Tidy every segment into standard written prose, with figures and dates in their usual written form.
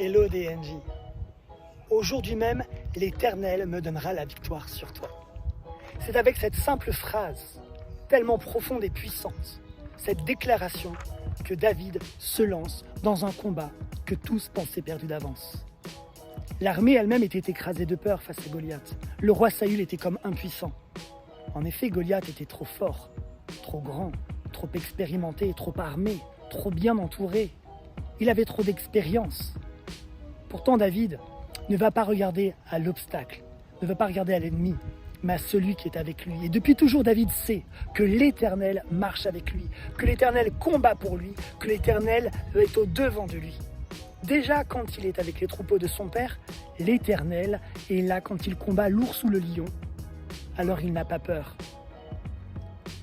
Hello DNJ. Aujourd'hui même, l'Éternel me donnera la victoire sur toi. C'est avec cette simple phrase, tellement profonde et puissante, cette déclaration, que David se lance dans un combat que tous pensaient perdu d'avance. L'armée elle-même était écrasée de peur face à Goliath. Le roi Saül était comme impuissant. En effet, Goliath était trop fort, trop grand, trop expérimenté, trop armé, trop bien entouré. Il avait trop d'expérience. Pourtant, David ne va pas regarder à l'obstacle, ne va pas regarder à l'ennemi, mais à celui qui est avec lui. Et depuis toujours, David sait que l'Éternel marche avec lui, que l'Éternel combat pour lui, que l'Éternel est au-devant de lui. Déjà, quand il est avec les troupeaux de son père, l'Éternel est là quand il combat l'ours ou le lion. Alors il n'a pas peur.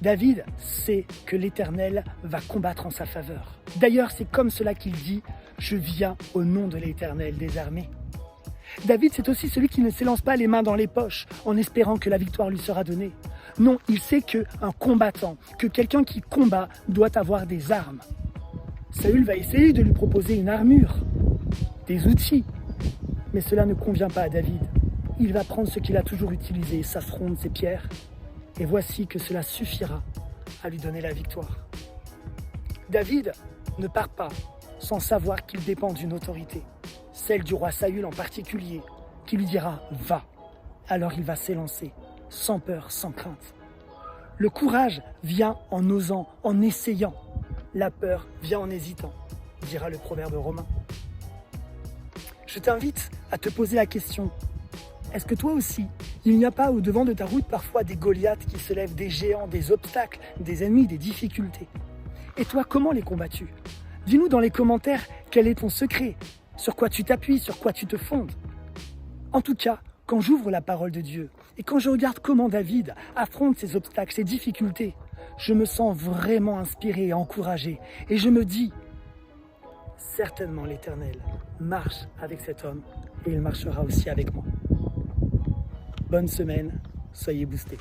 David sait que l'Éternel va combattre en sa faveur. D'ailleurs, c'est comme cela qu'il dit « Je viens au nom de l'Éternel des armées ». David, c'est aussi celui qui ne s'élance pas les mains dans les poches en espérant que la victoire lui sera donnée. Non, il sait qu'un combattant, que quelqu'un qui combat doit avoir des armes. Saül va essayer de lui proposer une armure, des outils, mais cela ne convient pas à David. Il va prendre ce qu'il a toujours utilisé, sa fronde, ses pierres, et voici que cela suffira à lui donner la victoire. David ne part pas sans savoir qu'il dépend d'une autorité, celle du roi Saül en particulier, qui lui dira « va ». Alors il va s'élancer, sans peur, sans crainte. Le courage vient en osant, en essayant. La peur vient en hésitant, dira le proverbe romain. Je t'invite à te poser la question, est-ce que toi aussi, il n'y a pas au devant de ta route parfois des Goliaths qui se lèvent, des géants, des obstacles, des ennemis, des difficultés? Et toi, comment les combats-tu? Dis-nous dans les commentaires quel est ton secret, sur quoi tu t'appuies, sur quoi tu te fondes. En tout cas, quand j'ouvre la parole de Dieu et quand je regarde comment David affronte ces obstacles, ces difficultés, je me sens vraiment inspiré et encouragé. Et je me dis, certainement l'Éternel marche avec cet homme et il marchera aussi avec moi. Bonne semaine, soyez boostés.